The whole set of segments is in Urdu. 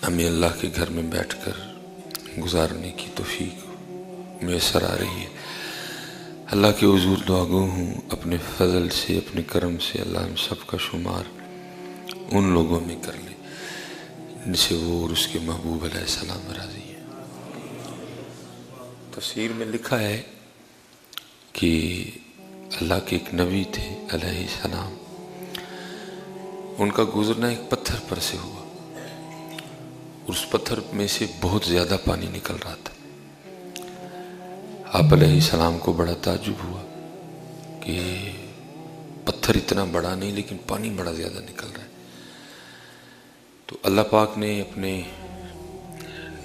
ہمیں اللہ کے گھر میں بیٹھ کر گزارنے کی توفیق میسر آ رہی ہے۔ اللہ کے حضور دعا گو ہوں اپنے فضل سے، اپنے کرم سے اللہ ہم سب کا شمار ان لوگوں میں کر لے جن سے وہ اور اس کے محبوب علیہ السلام راضی ہیں۔ تفسیر میں لکھا ہے کہ اللہ کے ایک نبی تھے علیہ السلام، ان کا گزرنا ایک پتھر پر سے ہوا، اس پتھر میں سے بہت زیادہ پانی نکل رہا تھا۔ آپ علیہ السلام کو بڑا تعجب ہوا کہ پتھر اتنا بڑا نہیں لیکن پانی بڑا زیادہ نکل رہا ہے۔ تو اللہ پاک نے اپنے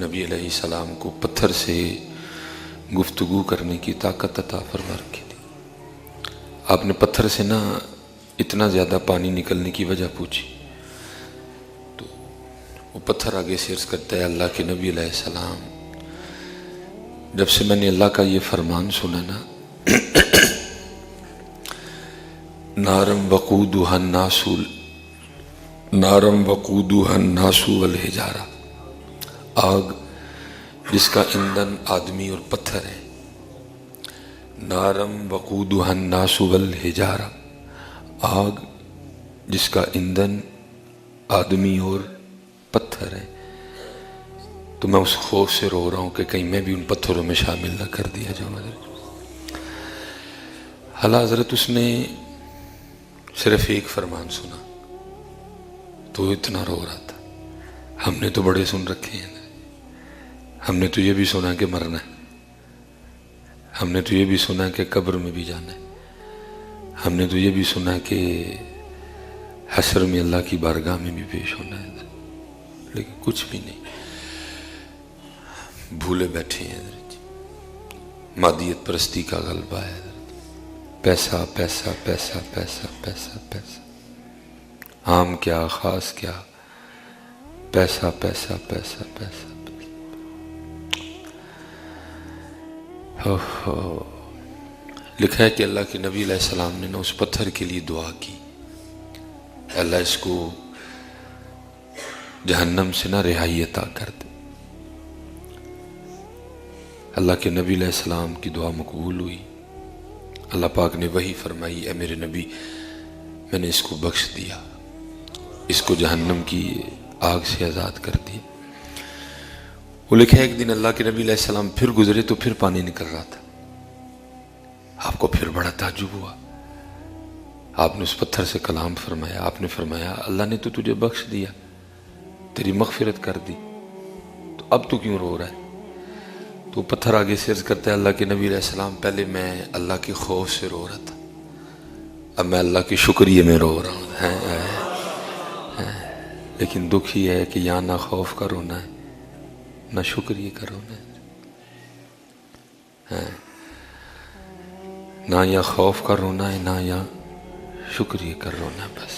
نبی علیہ السلام کو پتھر سے گفتگو کرنے کی طاقت عطا فرما رکھی تھی۔ آپ نے پتھر سے نہ اتنا زیادہ پانی نکلنے کی وجہ پوچھی تو وہ پتھر آگے سے عرض کرتا ہے، اللہ کے نبی علیہ السلام، جب سے میں نے اللہ کا یہ فرمان سنا نا، نارم وقودها الناس والحجارہ، آگ جس کا ایندھن آدمی اور پتھر ہے، نارم وقودها الناس والحجارہ، آگ جس کا ایندھن آدمی اور پتھر ہے۔ تو میں اس خوف سے رو رہا ہوں کہ کہیں میں بھی ان پتھروں میں شامل نہ کر دیا جاؤں۔ حضرت اس نے صرف ایک فرمان سنا تو اتنا رو رہا تھا۔ ہم نے تو بڑے سن رکھے ہیں، ہم نے تو یہ بھی سنا کہ مرنا ہے، ہم نے تو یہ بھی سنا کہ قبر میں بھی جانا ہے، ہم نے تو یہ بھی سنا کہ حشر میں اللہ کی بارگاہ میں بھی پیش ہونا ہے، لیکن کچھ بھی نہیں، بھولے بیٹھے ہیں۔ مادیت پرستی کا غلبہ ہے، پیسہ پیسہ پیسہ پیسہ پیسہ پیسہ، عام کیا خاص کیا، پیسہ پیسہ پیسہ پیسہ پیسہ۔ لکھا ہے کہ اللہ کے نبی علیہ السلام نے اس پتھر کے لیے دعا کی، اللہ اس کو جہنم سے نہ رہائی عطا کر دے۔ اللہ کے نبی علیہ السلام کی دعا مقبول ہوئی۔ اللہ پاک نے وحی فرمائی، اے میرے نبی، میں نے اس کو بخش دیا، اس کو جہنم کی آگ سے آزاد کر دیا۔ وہ لکھا ہے ایک دن اللہ کے نبی علیہ السلام پھر گزرے تو پھر پانی نکل رہا تھا۔ آپ کو پھر بڑا تعجب ہوا۔ آپ نے اس پتھر سے کلام فرمایا، آپ نے فرمایا اللہ نے تو تجھے بخش دیا، تیری مغفرت کر دی، تو اب تو کیوں رو رہا ہے؟ تو پتھر آگے سے عرض کرتا ہے، اللہ کے نبی علیہ السلام، پہلے میں اللہ کے خوف سے رو رہا تھا، اب میں اللہ کے شکریہ میں رو رہا ہوں۔ لیکن دکھ ہی ہے کہ یہاں نہ خوف کا رونا ہے نہ شکریہ کا رونا ہے، نہ یا خوف کا رونا ہے نہ یا شکریہ کا رونا ہے، بس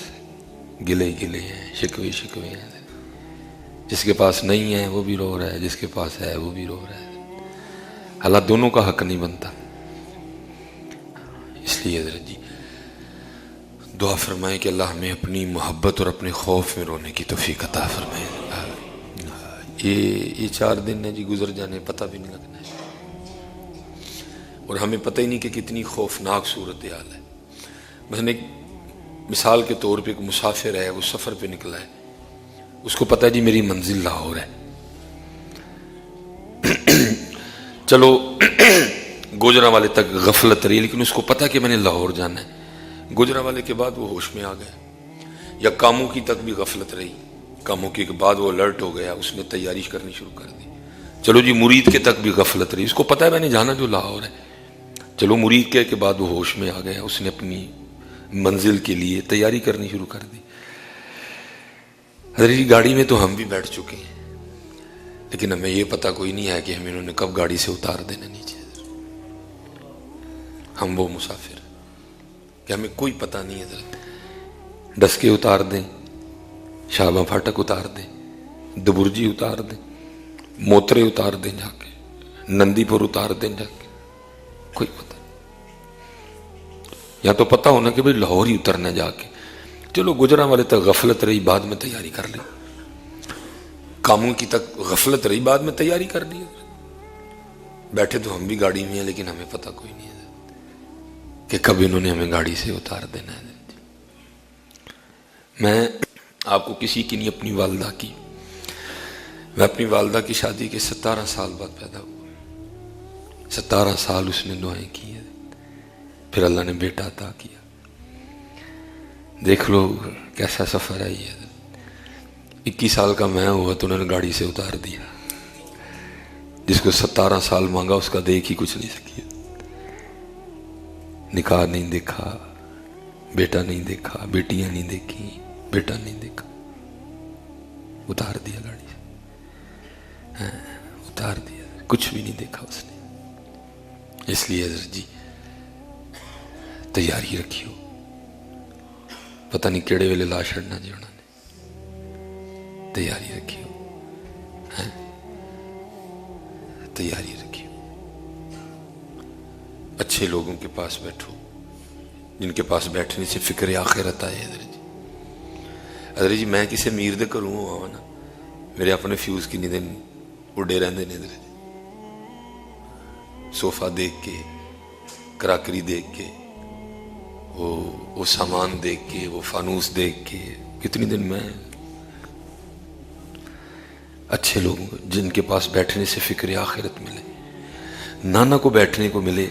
گلے گلے ہیں، شکوے شکوے ہیں۔ جس کے پاس نہیں ہے وہ بھی رو رہا ہے، جس کے پاس ہے وہ بھی رو رہا ہے۔ اللہ دونوں کا حق نہیں بنتا۔ اس لیے حضرت جی دعا فرمائے کہ اللہ ہمیں اپنی محبت اور اپنے خوف میں رونے کی توفیق عطا فرمائے۔ یہ 4 دن ہے جی گزر جانے، پتہ بھی نہیں لگنا ہے، اور ہمیں پتہ ہی نہیں کہ کتنی خوفناک صورتحال ہے۔ مثلا ایک مثال کے طور پہ ایک مسافر ہے، وہ سفر پہ نکلا ہے، اس کو پتہ ہے جی میری منزل لاہور ہے، چلو گوجرانوالے تک غفلت رہی، لیکن اس کو پتہ کہ میں نے لاہور جانا ہے۔ گوجرانوالے کے بعد وہ ہوش میں آ گیا، یا کاموں کی تک بھی غفلت رہی، کاموں کے بعد وہ الرٹ ہو گیا، اس نے تیاری کرنی شروع کر دی۔ چلو جی مرید کے تک بھی غفلت رہی، اس کو پتہ ہے میں نے جانا جو لاہور ہے، چلو مرید کے بعد وہ ہوش میں آ گیا، اس نے اپنی منزل کے لیے تیاری کرنی شروع کر دی۔ حضرت گاڑی میں تو ہم بھی بیٹھ چکے ہیں، لیکن ہمیں یہ پتہ کوئی نہیں ہے کہ ہمیں انہوں نے کب گاڑی سے اتار دینا نیچے۔ ہم وہ مسافر کہ ہمیں کوئی پتہ نہیں ہے، حضرت ڈسکے اتار دیں، شابہ پھاٹک اتار دیں، دبرجی اتار دیں، موترے اتار دیں، جا کے نندی پور اتار دیں، جا کے کوئی پتہ نہیں۔ یا تو پتہ ہونا کہ بھئی لاہور ہی اترنا جا کے، چلو گجرانوالے تک غفلت رہی، بعد میں تیاری کر لی، کاموں کی تک غفلت رہی، بعد میں تیاری کر لی۔ بیٹھے تو ہم بھی گاڑی میں ہیں لیکن ہمیں پتہ کوئی نہیں ہے کہ کب انہوں نے ہمیں گاڑی سے اتار دینا ہے۔ میں آپ کو کسی کی نہیں، اپنی والدہ کی، میں اپنی والدہ کی شادی کے 17 سال بعد پیدا ہوا۔ 17 سال اس نے دعائیں کی ہیں، پھر اللہ نے بیٹا عطا کیا۔ دیکھ لو کیسا سفر ہے یہ۔ 21 سال کا میں ہوا تو انہوں نے گاڑی سے اتار دیا۔ جس کو 17 سال مانگا اس کا دیکھ ہی کچھ نہیں سکی۔ نکاح نہیں دیکھا، بیٹا نہیں دیکھا، بیٹیاں نہیں دیکھی، بیٹا نہیں دیکھا، اتار دیا گاڑی سے، اتار دیا، کچھ بھی نہیں دیکھا اس نے۔ اس لیے حضرت جی تیاری رکھیو، پتہ نہیں کیڑے ویلے لا چھڑنا جی انہوں نے۔ تیاری رکھیو، تیاری رکھیو۔ اچھے لوگوں کے پاس بیٹھو، جن کے پاس بیٹھنے سے فکر آخرت آئے۔ حضرت جی میں کسی امیر دے کروں ہوا نا، میرے اپنے فیوز کی نہیں دن اڈے رہندے نے۔ حضرت صوفہ دیکھ کے، کراکری دیکھ کے، وہ سامان دیکھ کے، وہ فانوس دیکھ کے، کتنی دن میں اچھے لوگوں جن کے پاس بیٹھنے سے فکر آخرت ملے، نانا کو بیٹھنے کو ملے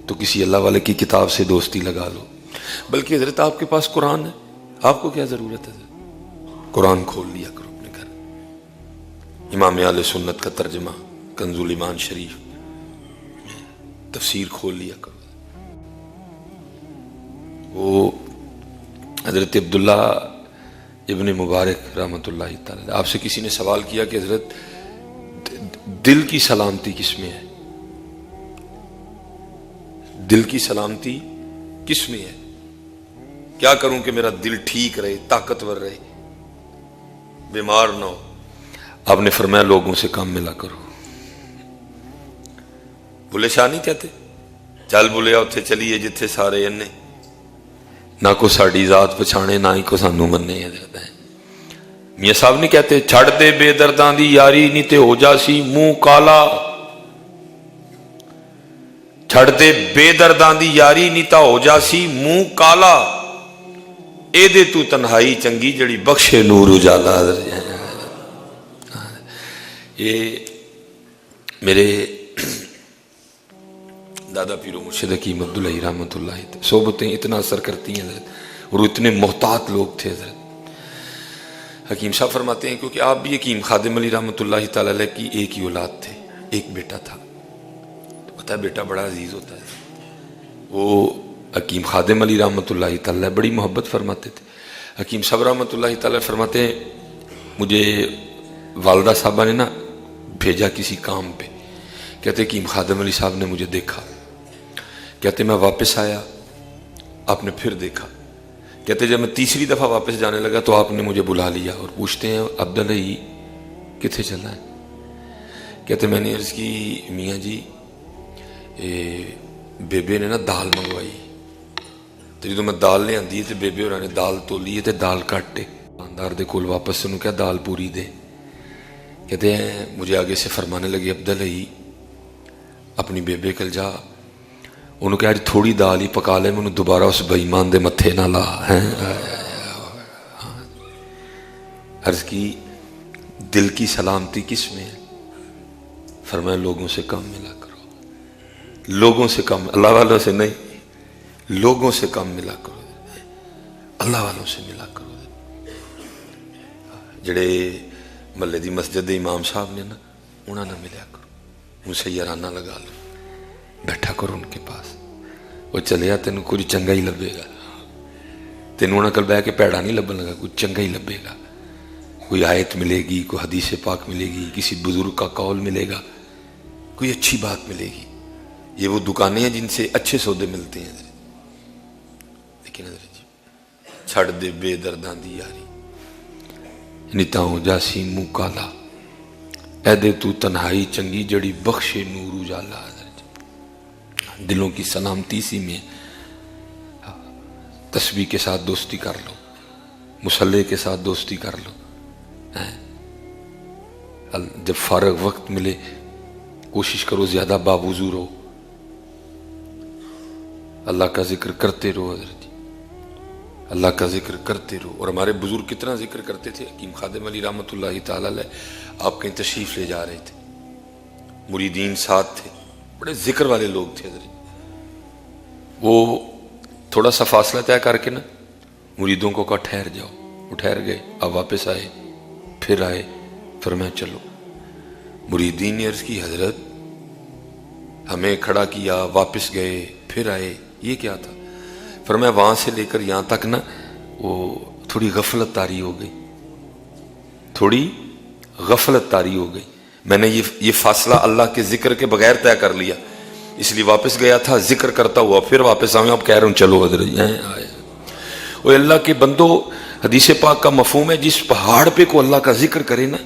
تو کسی اللہ والے کی کتاب سے دوستی لگا لو۔ بلکہ حضرت آپ کے پاس قرآن ہے، آپ کو کیا ضرورت ہے؟ قرآن کھول لیا کرو اپنے گھر، امام اہل سنت کا ترجمہ کنز الایمان شریف، تفسیر کھول لیا کرو۔ وہ حضرت عبداللہ ابن مبارک رحمۃ اللہ تعالی، آپ سے کسی نے سوال کیا کہ حضرت دل کی سلامتی کس میں ہے؟ دل کی سلامتی کس میں ہے؟ کیا کروں کہ میرا دل ٹھیک رہے، طاقتور رہے، بیمار نہ ہو؟ آپ نے فرمایا لوگوں سے کام ملا کرو۔ بھولے شاہ نہیں کہتے چل بھولیا اتھے چلیے جتھے سارے انے، نہ کو ساڑی ذات پچھانے نہ ہی کو سانو مننے۔ حضرت ہے میاں صاحب نہیں کہتے چھڑ دے بے درداں دی یاری نہیں تے ہو جا سی منہ کالا، چھڑ دے بے درداں دی یاری نہیں تا ہو جا سی منہ کالا، اے دے تو تنہائی چنگی جڑی بخشے نور اجالا۔ یہ میرے دادا پیرو مرشد حکیم عبداللہ رحمۃ اللہ صحبتیں اتنا اثر کرتی ہیں حضرت، اور اتنے محتاط لوگ تھے حضرت۔ حکیم صاحب فرماتے ہیں کیونکہ آپ بھی حکیم خادم علی رحمۃ اللہ تعالی علیہ کی ایک ہی اولاد تھے، ایک بیٹا تھا، پتہ ہے بیٹا بڑا عزیز ہوتا ہے۔ وہ حکیم خادم علی رحمۃ اللہ تعالی بڑی محبت فرماتے تھے۔ حکیم صاحب رحمۃ اللہ تعالی فرماتے ہیں مجھے والدہ صاحبہ نے نا بھیجا کسی کام پہ، کہتے حکیم خادم علی صاحب نے مجھے دیکھا، کہتے میں واپس آیا آپ نے پھر دیکھا، کہتے جب میں تیسری دفعہ واپس جانے لگا تو آپ نے مجھے بلا لیا اور پوچھتے ہیں عبداللہ کتنے چلا ہے؟ کہتے میں نے عرض کی میاں جی بیبے نے نا دال منگوائی، تو جدو میں دال لے آندی تو بیبے اور نے دال تولی ہے تو دال کٹے، دکاندار دے کول واپس سے انہوں کیا دال پوری دے۔ کہتے ہیں مجھے آگے سے فرمانے لگے عبداللہ اپنی بیبے کل جا، انہوں کہا تھوڑی دال ہی پکا لے، میں انہوں دوبارہ اس بے ایمان دے متھے نہ لا۔ عرض کی دل کی سلامتی کس میں ہے؟ فرمایا لوگوں سے کم ملا کرو، لوگوں سے کم، اللہ والوں سے نہیں، لوگوں سے کم ملا کرو، اللہ والوں سے ملا کرو۔ جڑے محلے دی مسجد دے امام صاحب نے نا انہاں نہ ملیا کرو، ان سے یارانہ لگا لو، بیٹھا کرو ان کے پاس، وہ چلیا تینوں کچھ چنگا ہی لبے گا، تینوں انہاں کل بہ کے پیڑا نہیں لبن لگا، کچھ چنگا ہی لبے گا، کوئی آیت ملے گی، کوئی حدیث پاک ملے گی، کسی بزرگ کا قول ملے گا، کوئی اچھی بات ملے گی۔ یہ وہ دکانیں ہیں جن سے اچھے سودے ملتے ہیں۔ لیکن حضرت جی چھڑ دے بے درداں دی یاری نیتا ہو جاسی منہ کالا، اے دے تو تنہائی چنگی جڑی بخشے نور اجالا۔ دلوں کی سلامتی سی میں تسبیح کے ساتھ دوستی کر لو، مصلی کے ساتھ دوستی کر لو، جب فارغ وقت ملے کوشش کرو زیادہ باوضو رہو، اللہ کا ذکر کرتے رہو حضرت جی، اللہ کا ذکر کرتے رہو۔ اور ہمارے بزرگ کتنا ذکر کرتے تھے، حکیم خادم علی رحمۃ اللہ تعالی علیہ، آپ کہیں تشریف لے جا رہے تھے، مریدین ساتھ تھے، بڑے ذکر والے لوگ تھے حضرت۔ وہ تھوڑا سا فاصلہ طے کر کے نا مریدوں کو کہا ٹھہر جاؤ، وہ ٹھہر گئے، اب واپس آئے، پھر آئے، فرمایا چلو۔ مریدین نے عرض کی حضرت ہمیں کھڑا کیا، واپس گئے، پھر آئے، یہ کیا تھا؟ فرمایا وہاں سے لے کر یہاں تک نا وہ تھوڑی غفلت طاری ہو گئی، تھوڑی غفلت طاری ہو گئی، میں نے یہ فاصلہ اللہ کے ذکر کے بغیر طے کر لیا، اس لیے واپس گیا تھا، ذکر کرتا ہوا پھر واپس آؤں، اب کہہ رہا ہوں چلو حضرت آئے۔ وہ اللہ کے بندو، حدیث پاک کا مفہوم ہے جس پہاڑ پہ کو اللہ کا ذکر کرے نا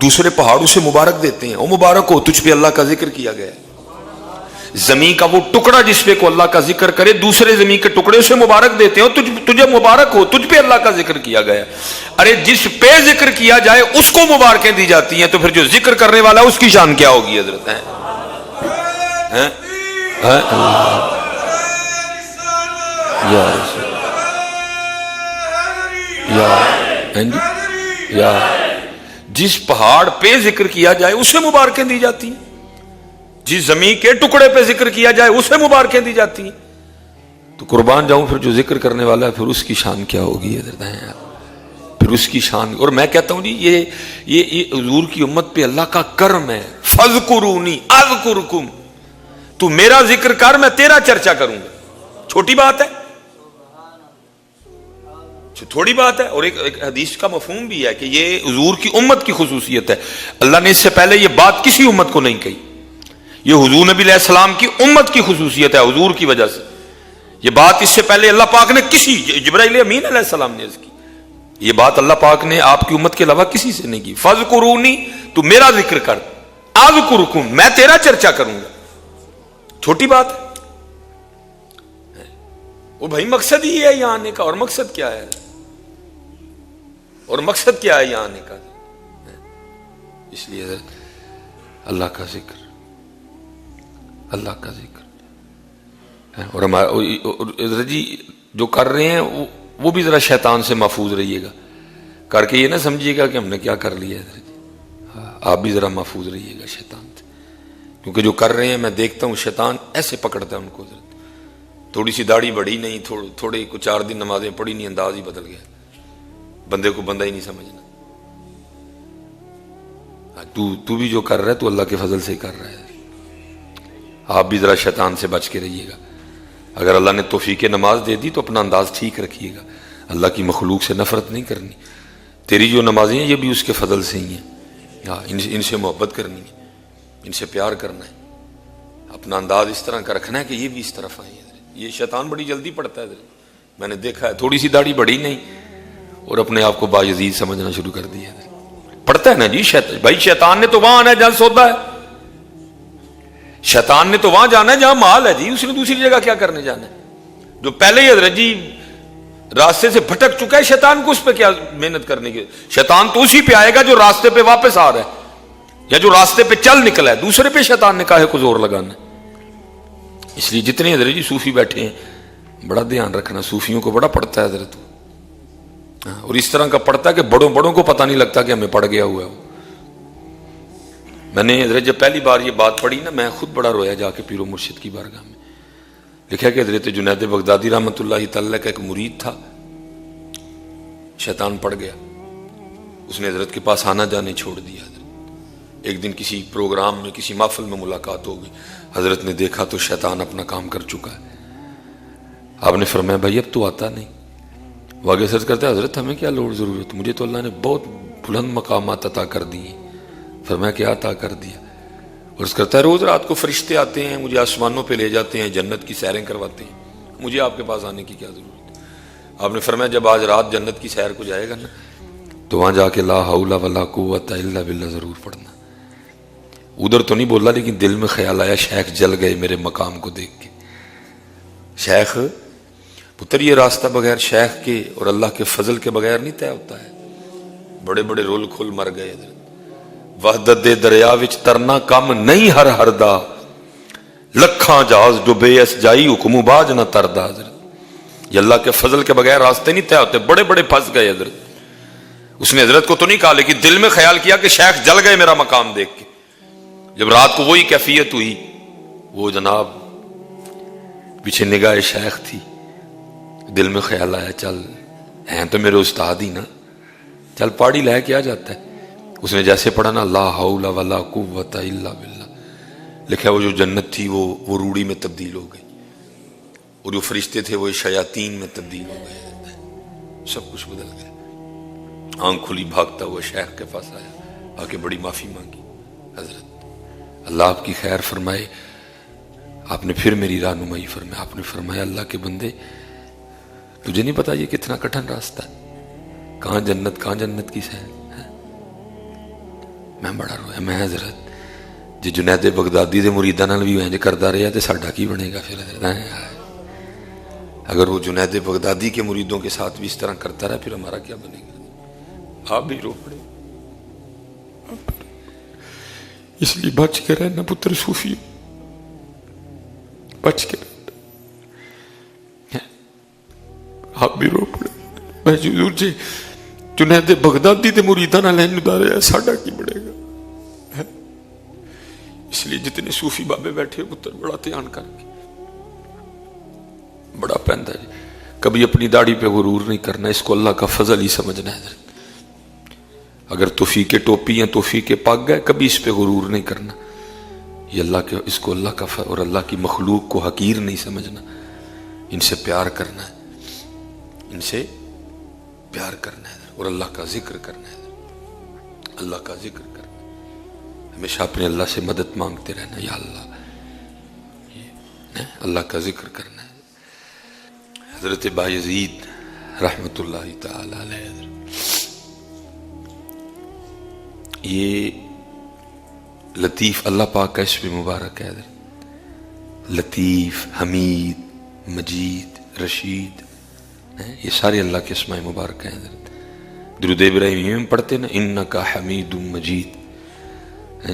دوسرے پہاڑوں سے مبارک دیتے ہیں، او مبارک ہو تجھ پہ اللہ کا ذکر کیا گیا ہے۔ زمین کا وہ ٹکڑا جس پہ کو اللہ کا ذکر کرے دوسرے زمین کے ٹکڑے سے مبارک دیتے ہیں، تجھے مبارک ہو تجھ پہ اللہ کا ذکر کیا گیا۔ ارے جس پہ ذکر کیا جائے اس کو مبارکیں دی جاتی ہیں، تو پھر جو ذکر کرنے والا ہے اس کی شان کیا ہوگی حضرت ہیں؟ یا رسول یا جس پہاڑ پہ ذکر کیا جائے اسے مبارکیں دی جاتی ہیں، جس زمین کے ٹکڑے پہ ذکر کیا جائے اسے مبارکیں دی جاتی ہیں۔ تو قربان جاؤں پھر جو ذکر کرنے والا ہے پھر اس کی شان کیا ہوگی حضرت ہیں؟ پھر اس کی شان۔ اور میں کہتا ہوں جی یہ حضور کی امت پہ اللہ کا کرم ہے، فذکرونی اذکرکم، تو میرا ذکر کر میں تیرا چرچا کروں گا۔ چھوٹی بات ہے، تھوڑی بات ہے۔ اور ایک حدیث کا مفہوم بھی ہے کہ یہ حضور کی امت کی خصوصیت ہے، اللہ نے اس سے پہلے یہ بات کسی امت کو نہیں کہی، یہ حضور نبی علیہ السلام کی امت کی خصوصیت ہے، حضور کی وجہ سے یہ بات اس سے پہلے اللہ پاک نے کسی، جبرائیل امین علیہ السلام نے عرض کی، یہ بات اللہ پاک نے آپ کی امت کے علاوہ کسی سے نہیں کی۔ فذکرونی، تو میرا ذکر کر، اذکرکم، میں تیرا چرچا کروں گا۔ چھوٹی بات ہے وہ بھائی، مقصد ہی ہے یہاں آنے کا۔ اور مقصد کیا ہے؟ اور مقصد کیا ہے یہاں آنے کا؟ اس لیے اللہ کا ذکر، اللہ کا ذکر۔ اور ہمارا جی جو کر رہے ہیں وہ بھی ذرا شیطان سے محفوظ رہیے گا، کر کے یہ نہ سمجھیے گا کہ ہم نے کیا کر لیا ہے، آپ بھی ذرا محفوظ رہیے گا شیطان سے، کیونکہ جو کر رہے ہیں میں دیکھتا ہوں شیطان ایسے پکڑتا ہے ان کو۔ تھوڑی سی داڑھی بڑھی نہیں، تھوڑے کو 4 دن نمازیں پڑھی نہیں، انداز ہی بدل گیا، بندے کو بندہ ہی نہیں سمجھنا۔ تو بھی جو کر رہا ہے تو اللہ کے فضل سے ہی کر رہا ہے، آپ بھی ذرا شیطان سے بچ کے رہیے گا۔ اگر اللہ نے توفیق نماز دے دی تو اپنا انداز ٹھیک رکھیے گا، اللہ کی مخلوق سے نفرت نہیں کرنی۔ تیری جو نمازیں ہیں یہ بھی اس کے فضل سے ہی ہیں، ان سے محبت کرنی ہے، ان سے پیار کرنا ہے، اپنا انداز اس طرح کا رکھنا ہے کہ یہ بھی اس طرف آئیں۔ یہ شیطان بڑی جلدی پڑتا ہے، میں نے دیکھا ہے، تھوڑی سی داڑھی بڑھی نہیں اور اپنے آپ کو باعزید سمجھنا شروع کر دیا، پڑتا ہے نا جی شیطان۔ بھائی شیطان نے تو وہاں آنا ہے جہاں سودا ہے، شیطان نے تو وہاں جانا ہے جہاں مال ہے جی، اس نے دوسری جگہ کیا کرنے جانا ہے؟ جو پہلے ہی حضرت جی راستے سے بھٹک چکا ہے، شیطان کو اس پہ کیا محنت کرنے کی؟ شیطان تو اسی پہ آئے گا جو راستے پہ واپس آ رہا ہے یا جو راستے پہ چل نکلا ہے، دوسرے پہ شیطان نے کاہے کو زور لگانا ہے۔ اس لیے جتنے حضرت جی صوفی بیٹھے ہیں بڑا دھیان رکھنا، صوفیوں کو بڑا پڑتا ہے حضرت، اور اس طرح کا پڑتا ہے کہ بڑوں کو پتہ نہیں لگتا کہ ہمیں پڑ گیا ہوا ہے وہ۔ میں نے حضرت جب پہلی بار یہ بات پڑھی نا میں خود بڑا رویا جا کے پیر و مرشد کی بارگاہ میں۔ لکھا کہ حضرت جنید بغدادی رحمۃ اللہ تعالی کا ایک مرید تھا، شیطان پڑ گیا، اس نے حضرت کے پاس آنا جانے چھوڑ دیا۔ حضرت ایک دن کسی پروگرام میں کسی محفل میں ملاقات ہو گئی، حضرت نے دیکھا تو شیطان اپنا کام کر چکا ہے۔ آپ نے فرمایا بھائی اب تو آتا نہیں، وہ آگے سرچ کرتا ہے حضرت ہمیں کیا لوڑ ضرورت، مجھے تو اللہ نے بہت بلند مقامات عطا کر دی ہیں۔ فرمایا کیا عطا کر دیا؟ اور اس کرتا ہے روز رات کو فرشتے آتے ہیں مجھے آسمانوں پہ لے جاتے ہیں، جنت کی سیریں کرواتے ہیں، مجھے آپ کے پاس آنے کی کیا ضرورت ہے؟ آپ نے فرمایا جب آج رات جنت کی سیر کو جائے گا نا تو وہاں جا کے لا حول ولا قوت الا باللہ ضرور پڑھنا۔ ادھر تو نہیں بولا لیکن دل میں خیال آیا شیخ جل گئے میرے مقام کو دیکھ کے۔ شیخ پتر یہ راستہ بغیر شیخ کے اور اللہ کے فضل کے بغیر نہیں طے ہوتا ہے، بڑے بڑے رول کھول مر گئے حضرت، وحدت دے دریا وچ ترنا کم نہیں ہر ہر دا، لکھاں جہاز ڈبے اس جائی حکم باج نہ تردا۔ حضرت یہ اللہ کے فضل کے بغیر راستے نہیں طے ہوتے، بڑے بڑے پھنس گئے حضرت۔ اس نے حضرت کو تو نہیں کہا لیکن دل میں خیال کیا کہ شیخ جل گئے میرا مقام دیکھ کے۔ جب رات کو وہی کیفیت ہوئی، وہ جناب پیچھے نگاہ شیخ تھی، دل میں خیال آیا چل ہیں تو میرے استاد ہی نا، چل پاڑی لے کے آ جاتا ہے۔ اس نے جیسے پڑھا نا لا حول ولا قوت الا باللہ، لکھا وہ جو جنت تھی وہ روڑی میں تبدیل ہو گئی، اور جو فرشتے تھے وہ شیاطین میں تبدیل ہو گئے، سب کچھ بدل گیا۔ آنکھ کھلی بھاگتا ہوا شیخ کے پاس آیا، آ کے بڑی معافی مانگی۔ حضرت اللہ آپ کی خیر فرمائے، آپ نے پھر میری رہنمائی فرمائی۔ آپ نے فرمایا اللہ کے بندے تجھے نہیں پتا یہ کتنا کٹھن راستہ ہے، کہاں جنت کی سیر ہے؟ میں بڑا رویا، میں حضرت جی جنید بغدادی دے مریداں نال بھی انج کردا رہیا تے ساڈا کی بنے گا پھر؟ اگر وہ جنید بغدادی کے مریدوں کے ساتھ بھی اس طرح کرتا رہا پھر ہمارا کیا بنے گا؟ آپ بھی رو پڑے۔ اس لیے بچ کے رہنا پتر صوفی، بچ کے رہنا۔ آپ بھی رو پڑے، میں حضور جی جنید بغدادی دے مریداں نال انج دا رہیا ساڈا کی بنے گا؟ اس لیے جتنے صوفی بابے بیٹھے پتر بڑا دھیان کر کے، بڑا پہنتا ہے جی، کبھی اپنی داڑھی پہ غرور نہیں کرنا، اس کو اللہ کا فضل ہی سمجھنا ہے۔ اگر توفیق ٹوپی یا توفیق پگ ہے کبھی اس پہ غرور نہیں کرنا، یہ اللہ کے، اس کو اللہ کا اور اللہ کی مخلوق کو حقیر نہیں سمجھنا، ان سے پیار کرنا ہے، ان سے پیار کرنا ہے اور اللہ کا ذکر کرنا ہے، اللہ کا ذکر کرنا ہے۔ ہمیشہ اپنے اللہ سے مدد مانگتے رہنا، یا اللہ، اللہ کا ذکر کرنا ہے۔ حضرت بایزید رحمت اللہ تعالی علیہ، یہ لطیف اللہ پاک کا اسم مبارک ہے حضرت، لطیف، حمید، مجید، رشید، یہ سارے اللہ کے اسماء مبارک ہیں حضرت۔ درود ابراہیمی میں پڑھتے نا انکا حمید مجید،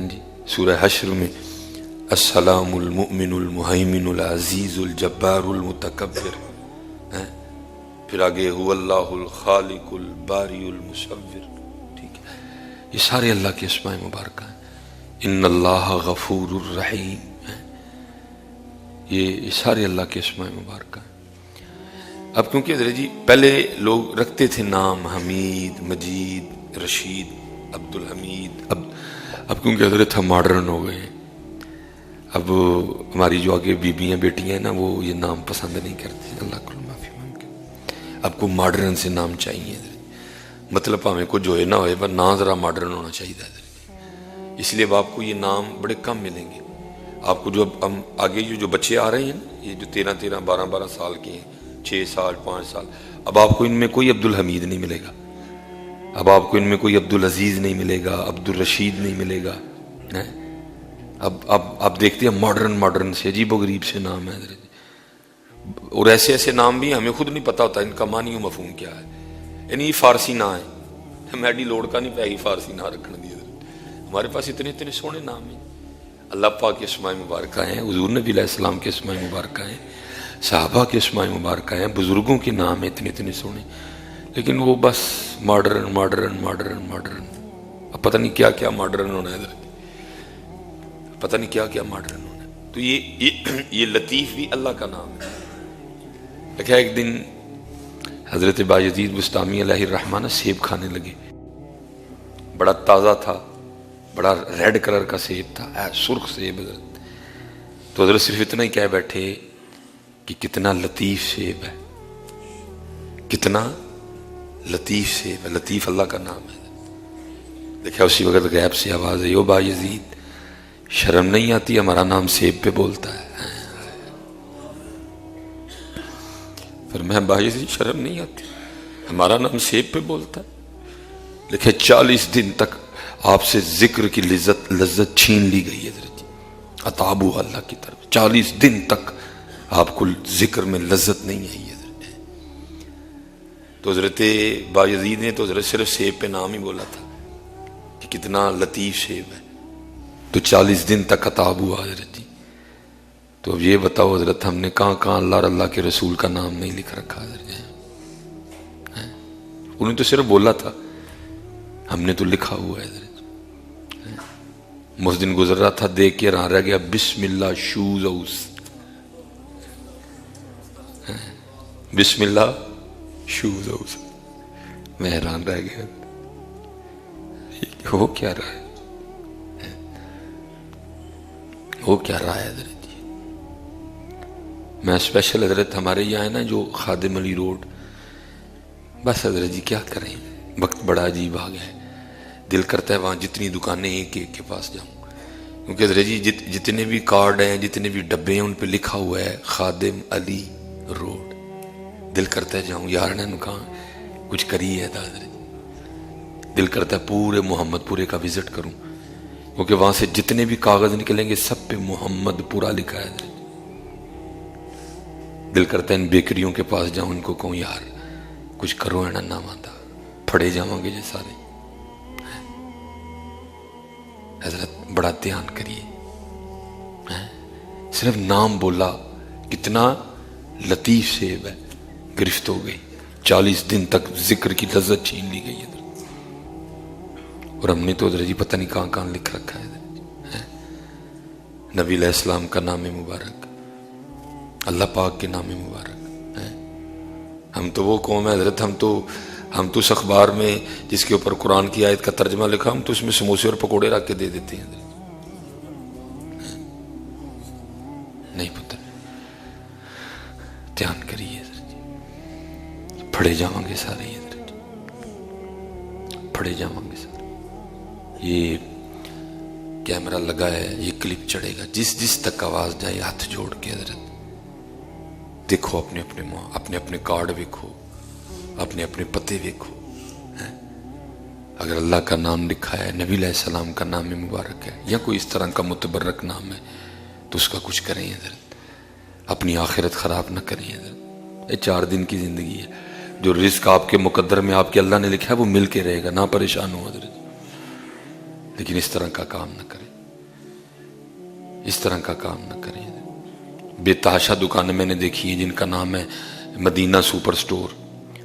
جی سورہ حشر میں السلام المؤمن المہیمن العزیز الجبار المتکبر، پھر آگے هو اللہ الخالق الباری المصور، ٹھیک ہے، یہ سارے اللہ کے اسماء مبارکہ ہیں۔ ان اللہ غفور الرحیم، یہ سارے اللہ کے اسماء مبارکہ ہیں۔ اب کیونکہ حضرت جی پہلے لوگ رکھتے تھے نام حمید، مجید، رشید، عبد الحمید، اب کیونکہ حضرت ہم ماڈرن ہو گئے ہیں، اب ہماری جو آگے بیبیاں بیٹیاں ہیں نا وہ یہ نام پسند نہیں کرتی، اللہ کو معافی مانگے، اب کو ماڈرن سے نام چاہیے حضرت، مطلب ہمیں کو جو ہے نہ ہوئے پر نام ذرا ماڈرن ہونا چاہیے حضرت، اس لیے اب آپ کو یہ نام بڑے کم ملیں گے۔ آپ کو جو ہم آگے جو بچے آ رہے ہیں یہ جو 13 12 سال کے ہیں، 6 سال 5 سال، اب آپ کو ان میں کوئی عبد الحمید نہیں ملے گا، اب آپ کو ان میں کوئی عبد العزیز نہیں ملے گا، عبد الرشید نہیں ملے گا۔ اب دیکھتے ہیں ماڈرن سے عجیب و غریب سے نام ہے حضرت، اور ایسے نام بھی ہمیں خود نہیں پتا ہوتا ان کا معنی و مفہوم کیا ہے، یعنی یہ فارسی نام ہے، میڈی لوڑ کا نہیں پائے گی فارسی نام رکھنے دی حضرت، ہمارے پاس اتنے سونے نام ہیں، اللہ پاک کے اسماء مبارکہ ہیں، حضور نبی علیہ السلام کے اسماء مبارکہ ہیں، صحابہ کے اسماء مبارکہ ہیں، بزرگوں کے نام ہیں اتنے سونے، لیکن وہ بس ماڈرن، اب پتہ نہیں کیا ماڈرن ہونا ہے حضرت، پتہ نہیں کیا ماڈرن ہونا ہے۔ تو یہ لطیف بھی اللہ کا نام ہے۔ دیکھا ایک دن حضرت بایزید بسطامی علیہ الرحمہ سیب کھانے لگے، بڑا تازہ تھا، بڑا ریڈ کلر کا سیب تھا، سرخ سیب حضرت، تو حضرت صرف اتنا ہی کہہ بیٹھے کہ کتنا لطیف سیب ہے، کتنا لطیف سیب ہے، لطیف اللہ کا نام ہے۔ دیکھا اسی وقت غیب سے آواز ہے، او بایزید شرم نہیں آتی ہمارا نام سیب پہ بولتا ہے؟ پھر میں بایزید شرم نہیں آتی ہمارا نام سیب پہ بولتا ہے؟ دیکھے 40 دن تک آپ سے ذکر کی لذت چھین لی گئی ہے حضرت، عطاب ہوا اللہ کی طرف، 40 دن تک آپ کو ذکر میں لذت نہیں آئی حضرت۔ تو حضرت بایزید نے تو حضرت صرف سیب پہ نام ہی بولا تھا کہ کتنا لطیف شیب ہے. تو 40 دن تک عطاب ہوا حضرت جی. تو اب یہ بتاؤ حضرت ہم نے کہاں کہاں اللہ اور اللہ کے رسول کا نام نہیں لکھ رکھا حضرت جی. انہوں نے تو صرف بولا تھا، ہم نے تو لکھا ہوا ہے حضرت. محدن گزر رہا تھا، دیکھ کے رہا رہ گیا بسم اللہ شوز ہاؤس. بسم اللہ شوز ہاؤس. میں حیران رہ گیا ہو کیا رہا ہے، ہو کیا رہا ہے حضرت جی. میں اسپیشل حضرت ہمارے یہاں ہے نا جو خادم علی روڈ، بس حضرت جی کیا کریں، وقت بڑا عجیب آ گیا ہے. دل کرتا ہے وہاں جتنی دکانیں ایک ایک کے پاس جاؤں، کیونکہ حضرت جی جتنے بھی کارڈ ہیں، جتنے بھی ڈبے ہیں، ان پہ لکھا ہوا ہے خادم علی روڈ. دل کرتا ہے جاؤں یار نے کہاں کچھ کری ہے تھا حضرت. دل کرتا ہے پورے محمد پورے کا وزٹ کروں، کیونکہ وہاں سے جتنے بھی کاغذ نکلیں گے سب پہ محمد پورا لکھا ہے حضرت. دل کرتا ہے ان بیکریوں کے پاس جاؤں، ان کو کہوں یار کچھ کرو ہے نا نام آتا، پھڑے جاؤں گے یہ سارے. حضرت بڑا دھیان کریے، صرف نام بولا کتنا لطیف شیب ہے، گرفت ہو گئی. 40 دن تک ذکر کی لذت چھین لی گئی حضرت. اور ہم نے تو حضرت جی پتہ نہیں کہاں کہاں لکھ رکھا ہے حضرت. نبی علیہ السلام کا نام مبارک، اللہ پاک کے نام مبارک. ہم تو وہ قوم ہے حضرت، ہم تو اس اخبار میں جس کے اوپر قرآن کی آیت کا ترجمہ لکھا، ہم تو اس میں سموسے اور پکوڑے رکھ کے دے دیتے ہیں حضرت. نہیں پتہ، دھیان کریے حضرت جی. پھڑے جاؤں گے سارے حضرت، پھڑے جاؤں گے سارے. یہ کیمرہ لگا ہے، یہ کلپ چڑھے گا، جس تک آواز جائے ہاتھ جوڑ کے حضرت دیکھو، اپنے اپنے کارڈ دیکھو، اپنے پتے دیکھو. اگر اللہ کا نام لکھا ہے، نبی علیہ السلام کا نام مبارک ہے، یا کوئی اس طرح کا متبرک نام ہے، تو اس کا کچھ کریں حضرت. اپنی آخرت خراب نہ کریں حضرت. یہ 4 دن کی زندگی ہے، جو رزق آپ کے مقدر میں آپ کے اللہ نے لکھا ہے وہ مل کے رہے گا، نہ پریشان ہو حضرت. لیکن اس طرح کا کام نہ کریں، اس طرح کا کام نہ کریں. بے تحاشا دکانیں میں نے دیکھی ہیں جن کا نام ہے مدینہ سپر سٹور،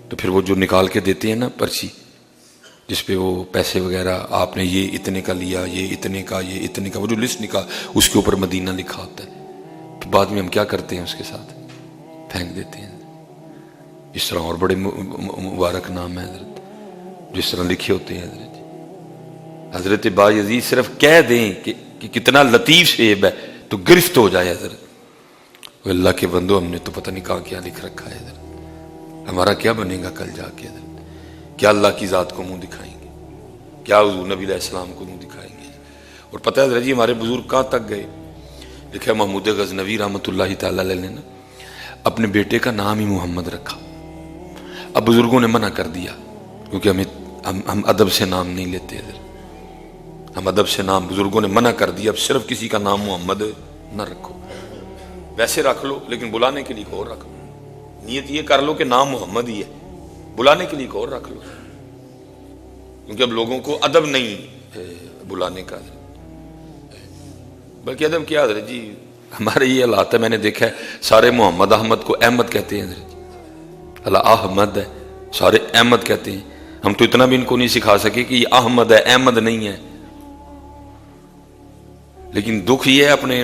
تو پھر وہ جو نکال کے دیتے ہیں نا پرچی، جس پہ وہ پیسے وغیرہ آپ نے یہ اتنے کا لیا، یہ اتنے کا، یہ اتنے کا، وہ جو لسٹ نکال اس کے اوپر مدینہ لکھا ہوتا ہے. پھر بعد میں ہم کیا کرتے ہیں اس کے ساتھ پھینک دیتے ہیں. اس طرح اور بڑے مبارک نام ہیں حضرت جس طرح لکھے ہوتے ہیں حضرت. حضرت بایزید صرف کہہ دیں کہ کتنا لطیف شیب ہے تو گرفت ہو جائے حضرت. اللہ کے بندو، ہم نے تو پتہ نہیں کہاں کیا لکھ رکھا ہے حضرت. ہمارا کیا بنے گا کل جا کے حضرت؟ کیا اللہ کی ذات کو منہ دکھائیں گے؟ کیا حضور نبی علیہ السلام کو منہ دکھائیں گے؟ اور پتہ ہے حضرت جی ہمارے بزرگ کہاں تک گئے؟ لکھا ہے محمود غزنوی رحمۃ اللہ تعالیٰ علیہ نے نا اپنے بیٹے کا نام ہی محمد رکھا. اب بزرگوں نے منع کر دیا، کیونکہ ہم ادب سے نام نہیں لیتے حضرت. ہم ادب سے نام، بزرگوں نے منع کر دیا، اب صرف کسی کا نام محمد نہ رکھو. ویسے رکھ لو لیکن بلانے کے لیے ایک اور رکھ لو. نیت یہ کر لو کہ نام محمد ہی ہے، بلانے کے لیے ایک اور رکھ لو، کیونکہ اب لوگوں کو ادب نہیں بلانے کا. بلکہ ادب کیا حضرت جی، ہمارے یہ حالات ہے. میں نے دیکھا ہے سارے محمد احمد کو احمد کہتے ہیں حضرت جی. اللہ احمد ہے، سارے احمد کہتے ہیں. ہم تو اتنا بھی ان کو نہیں سکھا سکے کہ یہ احمد ہے، احمد نہیں ہے. لیکن دکھ یہ ہے، اپنے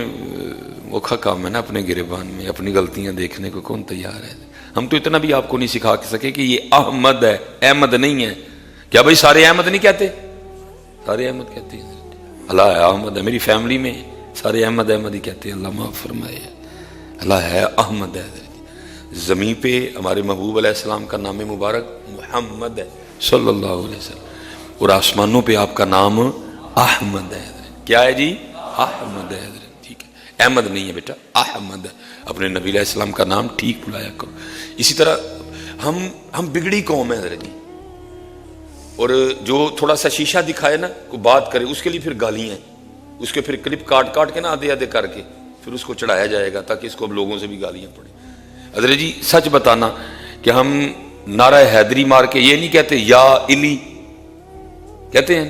اوکھا کام ہے نا، اپنے گریبان میں اپنی غلطیاں دیکھنے کو کون تیار ہے؟ ہم تو اتنا بھی آپ کو نہیں سکھا سکے کہ یہ احمد ہے، احمد نہیں ہے. کیا بھائی سارے احمد نہیں کہتے؟ سارے احمد کہتے ہیں. اللہ ہے احمد ہے، میری فیملی میں سارے احمد احمد ہی کہتے ہیں. اللہ معاف فرمائے. اللہ ہے احمد ہے. زمین پہ ہمارے محبوب علیہ السلام کا نام مبارک محمد ہے صلی اللہ علیہ وسلم، اور آسمانوں پہ آپ کا نام احمد ہے. کیا ہے جی؟ احمد ہے. ٹھیک ہے، احمد نہیں ہے بیٹا، احمد ہے. اپنے نبی علیہ السلام کا نام ٹھیک بلایا کرو. اسی طرح ہم بگڑی قوم ہے حضرت جی، اور جو تھوڑا سا شیشہ دکھائے نا کو بات کرے، اس کے لیے پھر گالیاں ہیں. اس کے پھر کلپ کاٹ کے نا آدھے آدھے کر کے پھر اس کو چڑھایا جائے گا تاکہ اس کو اب لوگوں سے بھی گالیاں پڑیں. حضرت جی سچ بتانا کہ ہم نعرہ حیدری مار کے یہ نہیں کہتے یا علی، کہتے ہیں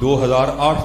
2008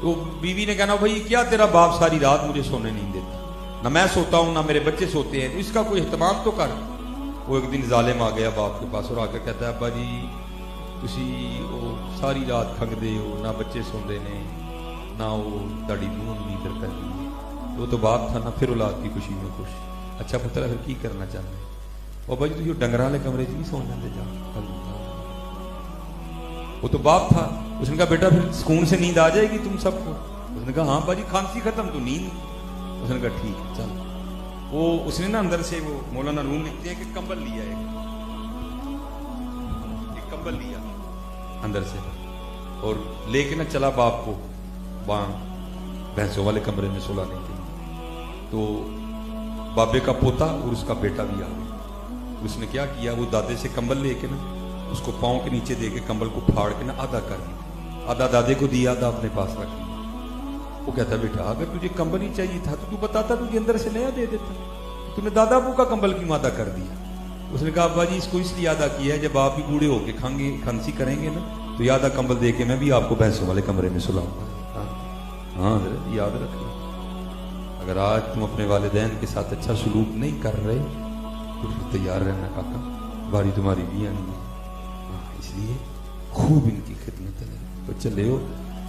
تو بیوی نے کہنا بھائی کیا تیرا باپ ساری رات مجھے سونے نہیں دیتا, نہ میں سوتا ہوں نہ میرے بچے سوتے ہیں, تو اس کا کوئی اہتمام تو کر. وہ ایک دن ظالم آ گیا باپ کے پاس اور آ کے کہتا ہے ابا جی تسی وہ ساری رات کھگدے ہو, نہ بچے سوندے نے نہ وہ تڑی نون نیندر کرنی. وہ تو باپ تھا نا, پھر اولاد کی خوشی میں خوش. اچھا پتر پھر کی کرنا چاہتے ہیں؟ وہ بھائی تھی ڈنگر والے کمرے نہیں سو جاتے جا. وہ تو باپ تھا. اس نے کہا بیٹا پھر سکون سے نیند آ جائے گی تم سب کو؟ اس نے کہا ہاں باجی کھانسی ختم تو نیند. اس نے کہا ٹھیک ہے چل. وہ اس نے نا اندر سے وہ مولانا روم لکھتے ہیں کہ کمبل لیا ایک کمبل لیا اندر سے اور لے کے نا چلا باپ کو وہاں بھینسوں والے کمرے میں سلانے کے لیے. تو بابے کا پوتا اور اس کا بیٹا بھی آ گیا. اس نے کیا کیا, وہ دادے سے کمبل لے کے نا اس کو پاؤں کے نیچے دے کے کمبل کو پھاڑ کے نا آدھا کر دیا, آدھا دادے کو دیا آدھا اپنے پاس رکھ لیا. وہ کہتا بیٹا اگر تجھے کمبل ہی چاہیے تھا تو بتاتا تجھے اندر سے نیا دے دیتا, تو نے دادا ابو کا کمبل کیوں آدھا کر دیا؟ اس نے کہا ابا جی اس کو اس لیے آدھا کیا ہے جب آپ بھی بوڑھے ہو کے کھانسی کریں گے نا تو یہ آدھا کمبل دے کے میں بھی آپ کو بھینسوں والے کمرے میں سلاؤں گا. ہاں یاد رکھنا, اگر آج تم اپنے والدین کے ساتھ اچھا سلوک نہیں کر رہے تو پھر تیار رہنا کاکا, باری تمہاری بھی آنی ہے. اس لیے خوب ان کی خدمت ہے. تو چلے ہو,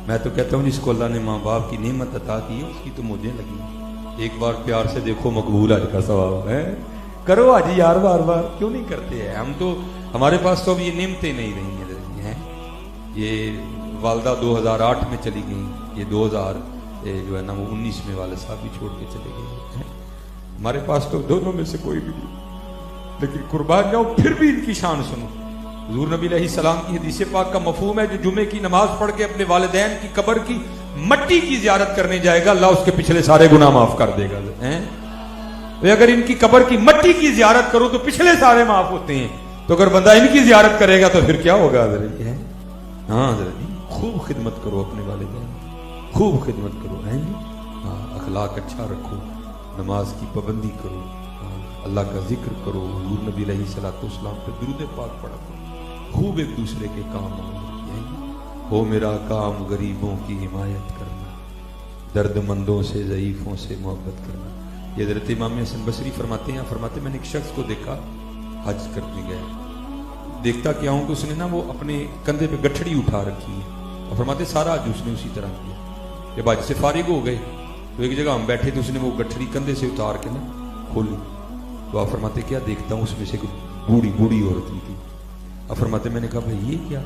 میں تو کہتا ہوں جس کو اللہ نے ماں باپ کی نعمت عطا کی ہے اس کی تو مجھے لگی. ایک بار پیار سے دیکھو مقبول حج کا ثواب ہے. کرو حج یار, بار بار کیوں نہیں کرتے ہیں ہم تو, ہمارے پاس تو اب یہ نعمتیں نہیں رہی ہیں. یہ والدہ 2008 میں چلی گئی, یہ 2000 جو ہے نا وہ 19 میں والد صاحب بھی چھوڑ کے چلے گئے. ہمارے پاس تو دونوں میں سے کوئی بھی نہیں, لیکن قربان جاؤ پھر بھی ان کی شان سنو. حضور نبی علیہ السلام کی حدیث پاک کا مفہوم ہے جو جمعے کی نماز پڑھ کے اپنے والدین کی قبر کی مٹی کی زیارت کرنے جائے گا اللہ اس کے پچھلے سارے گناہ معاف کر دے گا. اگر ان کی قبر کی مٹی کی زیارت کرو تو پچھلے سارے معاف ہوتے ہیں, تو اگر بندہ ان کی زیارت کرے گا تو پھر کیا ہوگا؟ ہاں خوب خدمت کرو اپنے والدین, خوب خدمت کرو. اخلاق اچھا رکھو, نماز کی پابندی کرو, اللہ کا ذکر کرو, حضور نبی علیہ الصلوۃ والسلام پہ درود پاک پڑھا کرو, خوب ایک دوسرے کے کام آؤ. ہو میرا کام غریبوں کی حمایت کرنا, درد مندوں سے ضعیفوں سے محبت کرنا. یہ حضرت امام حسن بصری فرماتے ہیں, فرماتے میں نے ایک شخص کو دیکھا حج کرنے گیا, دیکھتا کیا ہوں کہ اس نے نا وہ اپنے کندھے پہ گٹھڑی اٹھا رکھی ہے, اور فرماتے سارا حج اس نے اسی طرح کیا. جب حج سے فارغ ہو گئے تو ایک جگہ ہم بیٹھے تو اس نے وہ گٹھڑی کندھے سے اتار کے نا کھولی. تو آپ فرماتے کیا دیکھتا ہوں اس میں سے بوڑھی عورت تھی. اب فرماتے میں نے کہا بھائی یہ کیا؟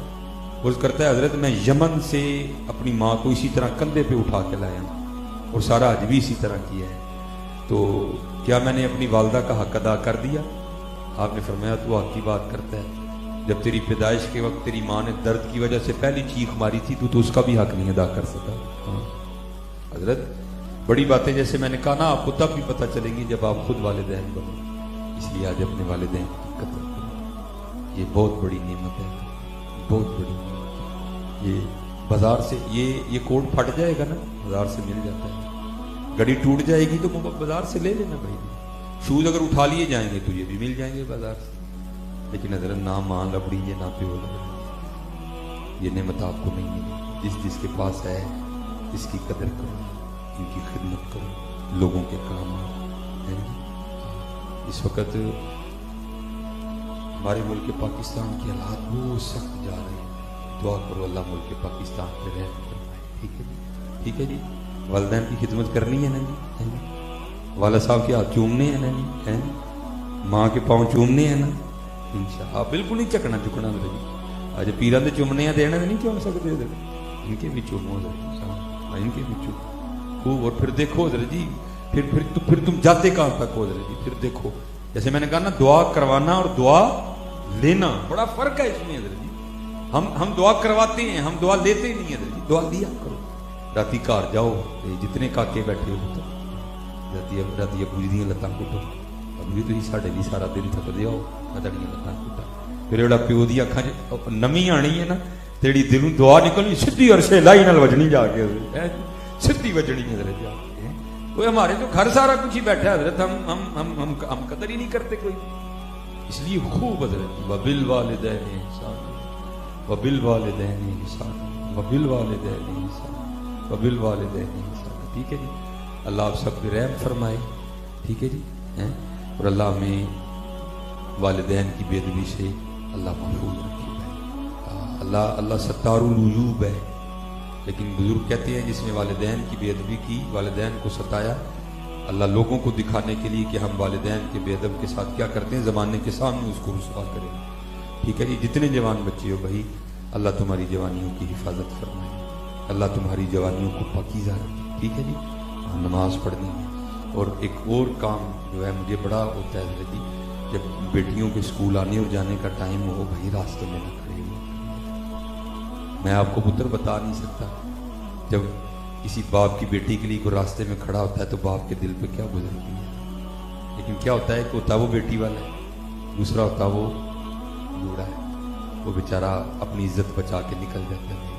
وہ کرتا ہے حضرت میں یمن سے اپنی ماں کو اسی طرح کندھے پہ اٹھا کے لایا ہوں اور سارا حج بھی اسی طرح کیا ہے, تو کیا میں نے اپنی والدہ کا حق ادا کر دیا؟ آپ نے فرمایا تو حق کی بات کرتا ہے, جب تیری پیدائش کے وقت تیری ماں نے درد کی وجہ سے پہلی چیخ ماری تھی تو اس کا بھی حق نہیں ادا کر سکا. حضرت بڑی باتیں جیسے میں نے کہا نا آپ کو تب بھی پتہ چلیں گی جب آپ خود والدین بنو. اس لیے آج اپنے والدین کی قدر کرو, یہ بہت بڑی نعمت ہے, بہت بڑی نعمت. یہ بازار سے یہ کوٹ پھٹ جائے گا نا بازار سے مل جاتا ہے, گھڑی ٹوٹ جائے گی تو بازار سے لے لینا بھائی. شوز اگر اٹھا لیے جائیں گے تو یہ بھی مل جائیں گے بازار سے. لیکن حضرت نہ ماں لبڑی ہے نہ پیو لبڑی, یہ نعمت آپ کو نہیں ملی. جس کے پاس ہے اس کی قدر کرو, ان کی خدمت کرو, لوگوں کے کام آؤ. اس وقت ہمارے ملک پاکستان کے حالات بہت سخت جا رہے ہیں, دعا کرو اللہ ملک پاکستان پہ رحم فرمائے. ٹھیک ہے جی, ٹھیک ہے جی. والدین کی خدمت کرنی ہے نا جی, والد صاحب کے ہاتھ چومنے ہیں نا جی, ماں کے پاؤں چومنے ہیں نا انشاءاللہ. بالکل نہیں چکنا چکنا میرے جی. آج پیران دے چومنے ہیں دینا نہیں چوم سکتے, ان کے بھی چومو, ان کے بھی چومو خوب. اور پھر دیکھو حضرت جی, پھر تم جاتے کہاں تک ہو حضرت جی. پھر دیکھو جیسے میں نے کہا نا دعا کروانا اور دعا لینا بڑا فرق ہے اس میں حضرت جی. ہم دعا کرواتے ہیں, ہم دعا لیتے ہی نہیں حضرت جی. دعا لیا کرو. راتی گھر جاؤ, جتنے کاکے بیٹھے ہو راتی گجدیاں لتاں کٹو. ابھی تو ساڈے بھی سارا دن تھکدے ہو, تڑیاں لتاں کٹا. پھر جڑا پیو دی اکھاں نمی آنی ہے نا, تیری دلوں دعا نکلنی سیدھی عرشے لائی نال وجنی جا کے, سیدھی وجنی حضرت جا کے. وہ ہمارے تو گھر سارا کچھ ہی بیٹھا ہے حضرت, ہم قدر ہی نہیں کرتے کوئی. اس لیے خوب حضرت وبالوالدین احسان, وبالوالدین احسان, وبالوالدین احسان. وبالوالدین احسانا. ٹھیک ہے جی. اللہ آپ سب پہ رحم فرمائے. ٹھیک ہے جی. اور اللہ ہمیں والدین کی بے ادبی سے اللہ محفوظ رکھے. اللہ ستار العیوب ہے، لیکن بزرگ کہتے ہیں جس نے والدین کی بے ادبی کی، والدین کو ستایا، اللہ لوگوں کو دکھانے کے لیے کہ ہم والدین کے بے ادب کے ساتھ کیا کرتے ہیں، زمانے کے سامنے اس کو رسوا کریں. ٹھیک ہے جی. جتنے جوان بچے ہو بھائی، اللہ تمہاری جوانیوں کی حفاظت فرمائے، اللہ تمہاری جوانیوں کو پاکیزہ رکھے. ٹھیک ہے جی. نماز پڑھنی ہے. اور ایک اور کام جو ہے مجھے بڑا ہوتا ہے جی، جب بیٹیوں کے اسکول آنے اور جانے کا ٹائم ہو بھائی راستے میں نہ کھڑے ہو. میں آپ کو پتر بتا نہیں سکتا، جب کسی باپ کی بیٹی کے لیے کوئی راستے میں کھڑا ہوتا ہے تو باپ کے دل پہ کیا گزرتی ہے. لیکن کیا ہوتا ہے کہ ہوتا وہ بیٹی والا ہے، دوسرا ہوتا وہ بوڑھا ہے، وہ بیچارہ اپنی عزت بچا کے نکل جاتا ہے.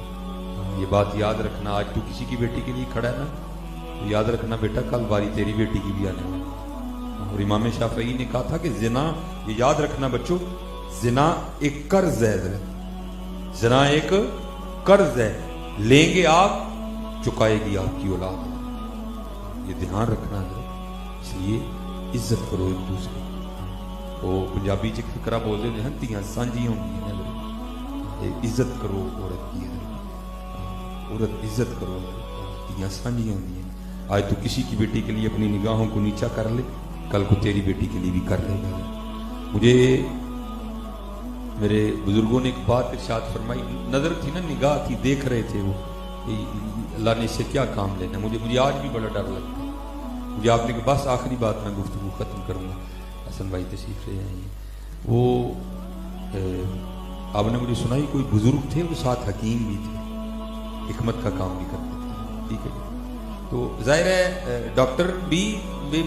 یہ بات یاد رکھنا، آج تو کسی کی بیٹی کے لیے کھڑا ہے نا، تو یاد رکھنا بیٹا کل باری تیری بیٹی کی بھی آنے والی. اور امام شافعی نے کہا تھا کہ زنا، یہ یاد رکھنا بچوں، زنا ایک قرض ہے. زنا ایک قرض ہے، لیں گے آپ چکائے گی آپ کی اولاد. یہ دھیان رکھنا ہے. اس لیے عزت کرو ایک دوسرے کی. وہ پنجابی چ فکرہ بولتے ہیں تیاں سانجی ہوں گی، عزت کرو عورت کی، عورت عزت کرو، تیاں سانجی ہوں گی. آج تو کسی کی بیٹی کے لیے اپنی نگاہوں کو نیچا کر لے، کل کو تیری بیٹی کے لیے بھی کر لے گا. مجھے میرے بزرگوں نے ایک بات ارشاد فرمائی، نظر تھی نا، نگاہ تھی، دیکھ رہے تھے وہ اللہ نے اس سے کیا کام لینا. مجھے آج بھی بڑا ڈر لگتا ہے. مجھے آپ نے کہ بس آخری بات میں گفتگو ختم کروں گا. حسن بھائی تشریف لے آئیں. وہ آپ نے مجھے سنائی کوئی بزرگ تھے، وہ ساتھ حکیم بھی تھے، حکمت کا کام بھی کرتے تھے. ٹھیک ہے. تو ظاہر ہے ڈاکٹر بھی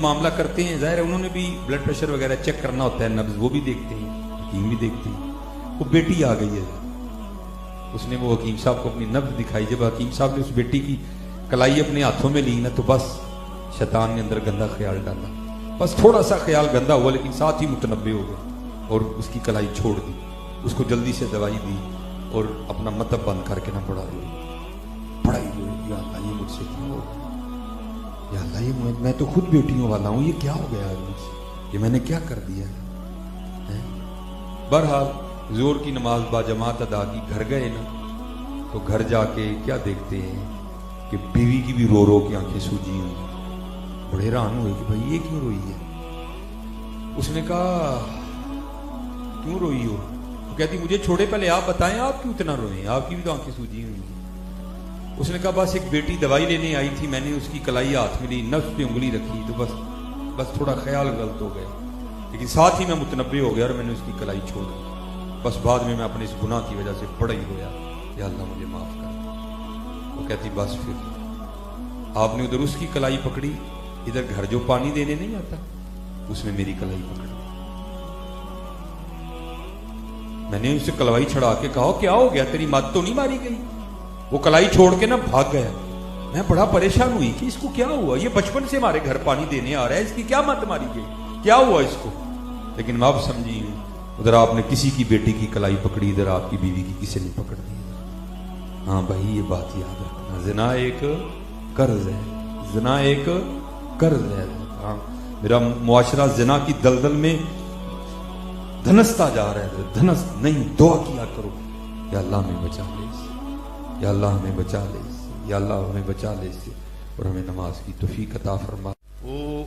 معاملہ کرتے ہیں، ظاہر ہے انہوں نے بھی بلڈ پریشر وغیرہ چیک کرنا ہوتا ہے، نبض وہ بھی دیکھتے ہیں، حکیم بھی دیکھتے ہیں. وہ بیٹی آ گئی ہے، اس نے وہ حکیم صاحب کو اپنی نبض دکھائی. جب حکیم صاحب نے اس بیٹی کی کلائی اپنے ہاتھوں میں لی نا، تو بس شیطان نے اندر گندا خیال ڈالا. بس تھوڑا سا خیال گندا ہوا، لیکن ساتھ ہی متنبع ہو گئے اور اس کی کلائی چھوڑ دی. اس کو جلدی سے دوائی دی اور اپنا مطلب بند کر کے نہ پڑا روئی. پڑھائی ہوئی، یا اللہ یہ مجھ سے کیا ہو گیا، یا اللہ یہ میں تو خود بیٹیوں والا ہوں، یہ کیا ہو گیا آج مجھ سے، یہ میں نے کیا کر دیا. بہرحال زور کی نماز با جماعت ادا کی، گھر گئے نا، تو گھر جا کے کیا دیکھتے ہیں کہ بیوی کی بھی رو رو کے آنکھیں سوجی ہوئی. بڑے حیران ہوئے کہ بھائی یہ کیوں روئی ہے. اس نے کہا کیوں روئی ہو؟ وہ کہتی مجھے چھوڑے پہلے آپ بتائیں آپ کیوں اتنا روئے، آپ کی بھی تو آنکھیں سوجی ہوئی ہیں. اس نے کہا بس ایک بیٹی دوائی لینے آئی تھی، میں نے اس کی کلائی ہاتھ میں لی، نفس پہ انگلی رکھی، تو بس تھوڑا خیال غلط ہو گیا، لیکن ساتھ ہی میں متنبع ہو گیا اور میں نے اس کی کلائی چھوڑ دی. بس بعد میں اپنے اس گناہ کی وجہ سے بڑا ہی رویا، یا اللہ مجھے معاف کر. وہ کہتی بس پھر آپ نے ادھر اس کی کلائی پکڑی، ادھر گھر جو پانی دینے نہیں آتا اس میں میری کلائی پکڑی. میں نے اسے کلائی چھڑا کے کہا کیا ہو گیا، تیری مت تو نہیں ماری گئی؟ وہ کلائی چھوڑ کے نا بھاگ گیا. میں بڑا پریشان ہوئی کہ اس کو کیا ہوا، یہ بچپن سے ہمارے گھر پانی دینے آ رہا ہے، اس کی کیا مت ماری گئی، کیا ہوا اس کو. لیکن میں اب سمجھی ہوں، ادھر آپ نے کسی کی بیٹی کی کلائی پکڑی، ادھر آپ کی بیوی کی کسی نے پکڑ دی. ہاں بھائی یہ بات یاد رکھنا، زنا ایک قرض ہے، زنا ایک قرض ہے. ہاں میرا معاشرہ زنا کی دلدل میں دھنستا جا رہا ہے، دھنس نہیں. دعا کیا کرو یا اللہ ہمیں بچا لے، یا اللہ ہمیں بچا لے، یا اللہ ہمیں بچا لے سے، اور ہمیں نماز کی توفیق عطا فرما. وہ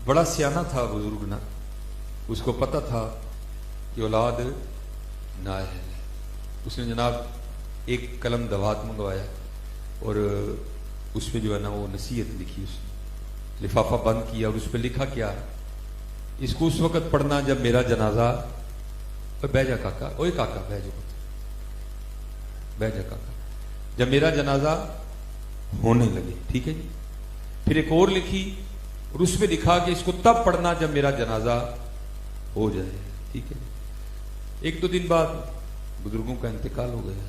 بڑا سیانہ تھا بزرگ نا، اس کو پتہ تھا کہ اولاد نائب ہے. اس نے جناب ایک قلم دوات منگوایا اور اس پہ جو ہے نا وہ نصیحت لکھی، اس نے لفافہ بند کیا اور اس پہ لکھا کیا، اس کو اس وقت پڑھنا جب میرا جنازہ، بہ جا کاکا، اوے کاکا بہ جا، بہ جا کاکا، جب میرا جنازہ ہونے لگے. ٹھیک ہے جی. پھر ایک اور لکھی اور اس پہ لکھا کہ اس کو تب پڑھنا جب میرا جنازہ ہو جائے. ٹھیک ہے. ایک دو دن بعد بزرگوں کا انتقال ہو گیا.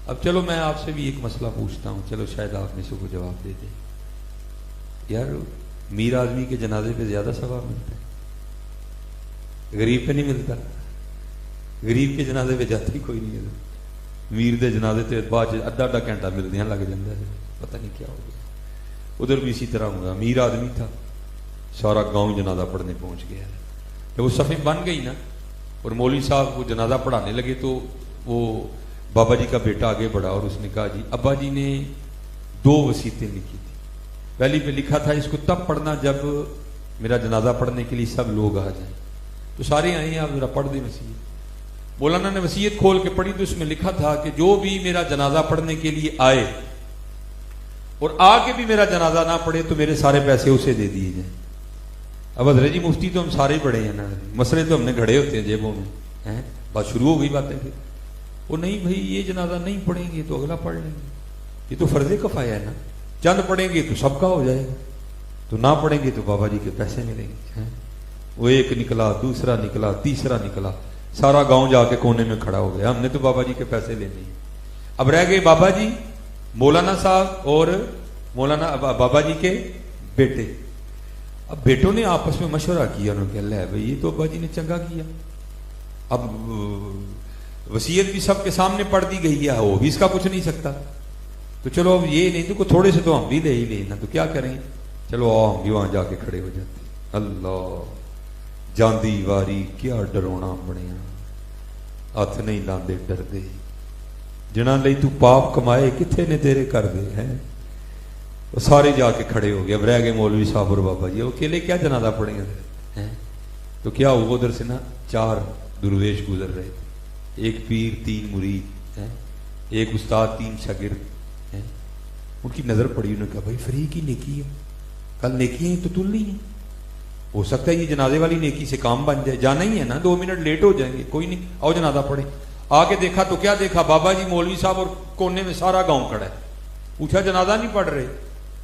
اب چلو میں آپ سے بھی ایک مسئلہ پوچھتا ہوں، چلو شاید آپ میں سے کو جواب دے دیں. یار میر آدمی کے جنازے پہ زیادہ ثواب ملتا ہے، غریب پہ نہیں ملتا. غریب کے جنازے پہ جاتا ہی کوئی نہیں ہے. امیر دے جنازے تے بعد ادھا ادھا گھنٹہ ملدیاں لگ جاتا ہے، پتہ نہیں کیا ہو گیا۔ ادھر بھی اسی طرح ہوگا، امیر آدمی تھا، سارا گاؤں جنازہ پڑھنے پہنچ گیا۔ جب وہ صفیں بن گئی نا اور مولوی صاحب وہ جنازہ پڑھانے لگے تو وہ بابا جی کا بیٹا آگے بڑھا اور اس نے کہا جی ابا جی نے 2 وصیتیں لکھی تھی، پہلی پہ لکھا تھا اس کو تب پڑھنا جب میرا جنازہ پڑھنے کے لیے سب لوگ آ جائیں، تو سارے آئے ہیں، آپ ذرا پڑھ دیں وصیت۔ مولانا نے وصیت کھول کے پڑھی تو اس میں لکھا تھا کہ جو بھی میرا جنازہ پڑھنے کے لیے آئے اور آ کے بھی میرا جنازہ نہ پڑھے تو میرے سارے پیسے اسے دے دیے جائیں۔ اب حضرت جی مفتی تو ہم سارے بڑے ہیں نا، مسئلے تو ہم نے گھڑے ہوتے ہیں جیبوں میں، بات شروع ہو گئی باتیں پھر وہ نہیں بھائی یہ جنازہ نہیں پڑھیں گے تو اگلا پڑھ لیں گے، یہ تو فرض کفایہ ہے نا، چند پڑھیں گے تو سب کا ہو جائے گا، تو نہ پڑھیں گے تو بابا جی کے پیسے ملیں گے۔ وہ ایک نکلا، دوسرا نکلا، تیسرا نکلا، سارا گاؤں جا کے کونے میں کھڑا ہو گیا، ہم نے تو بابا جی کے پیسے لینے ہیں۔ اب رہ گئے بابا جی، مولانا صاحب اور مولانا بابا جی کے بیٹے۔ اب بیٹوں نے آپس میں مشورہ کیا، انہوں نے کہا لے بھائی یہ تو ابا جی نے چنگا کیا، اب وصیت بھی سب کے سامنے پڑھ دی گئی ہے، وہ بھی اس کا کچھ نہیں سکتا، تو چلو اب یہ نہیں تو تھوڑے سے تو ہم بھی لے ہی لینا، تو کیا کریں، چلو آؤ ہم بھی وہاں جا کے کھڑے ہو جاتے۔ اللہ جاندی واری کیا ڈرونا بنیا، ہاتھ نہیں لاندے ڈردے، جنہاں لئی تو پاپ کمائے کتھے نے تیرے کر دے ہیں۔ وہ سارے جا کے کھڑے ہو گئے، اب رہ گئے مولوی صاحب اور بابا جی، وہ اکیلے کیا جنازہ پڑھیں گے، تو کیا ہوا ادھر سے نا 4 درویش گزر رہے تھے، ایک پیر 3 مرید، ایک استاد 3 شاگرد، ان کی نظر پڑی، انہوں نے کہا بھائی فریق ہی نیکی ہے، کل نیکی ہیں تو تل نہیں ہے، ہو سکتا ہے یہ جنازے والی نیکی سے کام بن جائے، جانا ہی ہے نا، 2 منٹ لیٹ ہو جائیں گے، کوئی نہیں آؤ جنازہ پڑھیں۔ آگے دیکھا تو کیا دیکھا، بابا جی مولوی صاحب اور کونے میں سارا گاؤں کھڑا ہے، پوچھا جنازہ نہیں پڑھ رہے،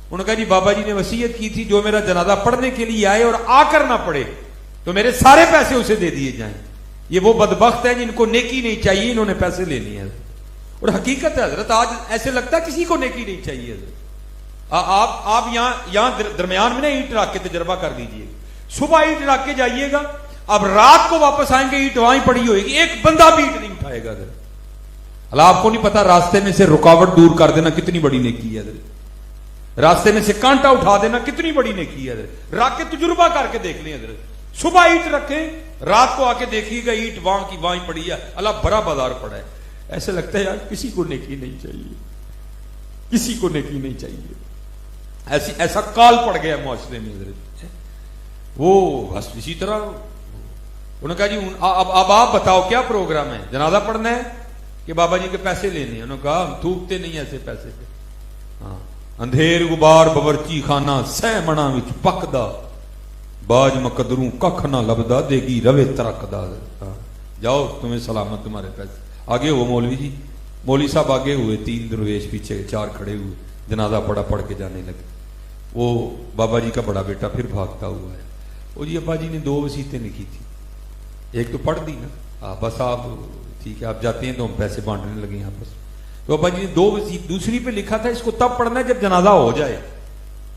انہوں نے کہا جی بابا جی نے وصیت کی تھی جو میرا جنازہ پڑھنے کے لیے آئے اور آ کر نہ پڑھے تو میرے سارے پیسے اسے دے دیے جائیں۔ یہ وہ بدبخت ہے جن کو نیکی نہیں چاہیے، انہوں نے پیسے لے لیے ہیں، اور حقیقت ہے حضرت آج ایسے لگتا ہے کسی کو نیکی نہیں چاہیے حضرت۔ آپ یہاں درمیان میں نا اینٹ رکھ کے تجربہ کر لیجئے، صبح اینٹ رکھ کے جائیے گا، اب رات کو واپس آئیں گے اینٹ وہاں پڑی ہوئے گی، ایک بندہ بھی اینٹ نہیں اٹھائے گا حضرت۔ اللہ آپ کو نہیں پتا راستے میں سے رکاوٹ دور کر دینا کتنی بڑی نیکی ہے حضرت، راستے میں سے کانٹا اٹھا دینا کتنی بڑی نیکی ہے حضرت، رکھ کے تجربہ کر کے دیکھ لیں حضرت، صبح اینٹ رکھیں رات کو آ کے دیکھیے گا اینٹ وہاں کی وہاں پڑی ہے، اللہ بڑا بازار پڑا ہے۔ ایسے لگتا ہے یار کسی کو نیکی نہیں چاہیے، کسی کو نیکی نہیں چاہیے، ایسا کال پڑ گیا معاشرے میں حضرت۔ وہ بس اسی طرح انہوں نے کہا جی اب آپ بتاؤ کیا پروگرام ہے، جنازہ پڑھنا ہے کہ بابا جی کے پیسے لینے ہیں؟ انہوں نے کہا ہم تھوکتے نہیں ایسے پیسے پہ، ہاں اندھیر غبار باورچی خانہ سہ منا وچ پکدا، باج مقدروں ککھ نہ لبدا، دے گی روے ترکدا، جاؤ تمہیں سلامت تمہارے پیسے۔ آگے ہو مولوی جی، مولوی صاحب آگے ہوئے، 3 درویش پیچھے 4 کھڑے ہوئے، جنازہ پڑھ کے جانے لگے۔ وہ بابا جی کا بڑا بیٹا پھر بھاگتا ہوا ہے، وہ جی ابا جی نے 2 وصیتیں لکھی تھی، ایک تو پڑھ دی نا، بس آپ ٹھیک ہے آپ جاتے ہیں تو ہم پیسے بانٹنے لگے آپس میں، تو ابا جی نے 2 وصیت، دوسری پہ لکھا تھا اس کو تب پڑھنا ہے جب جنازہ ہو جائے،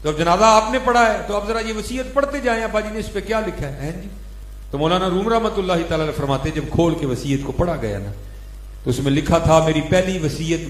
تو اب جنازہ آپ نے پڑھا ہے تو اب ذرا یہ وصیت پڑھتے جائیں ابا جی نے اس پہ کیا لکھا ہے جی۔ تو مولانا روم رحمۃ اللہ تعالی علیہ فرماتے جب کھول کے وصیت کو پڑھا گیا نا تو اس میں لکھا تھا میری پہلی وصیت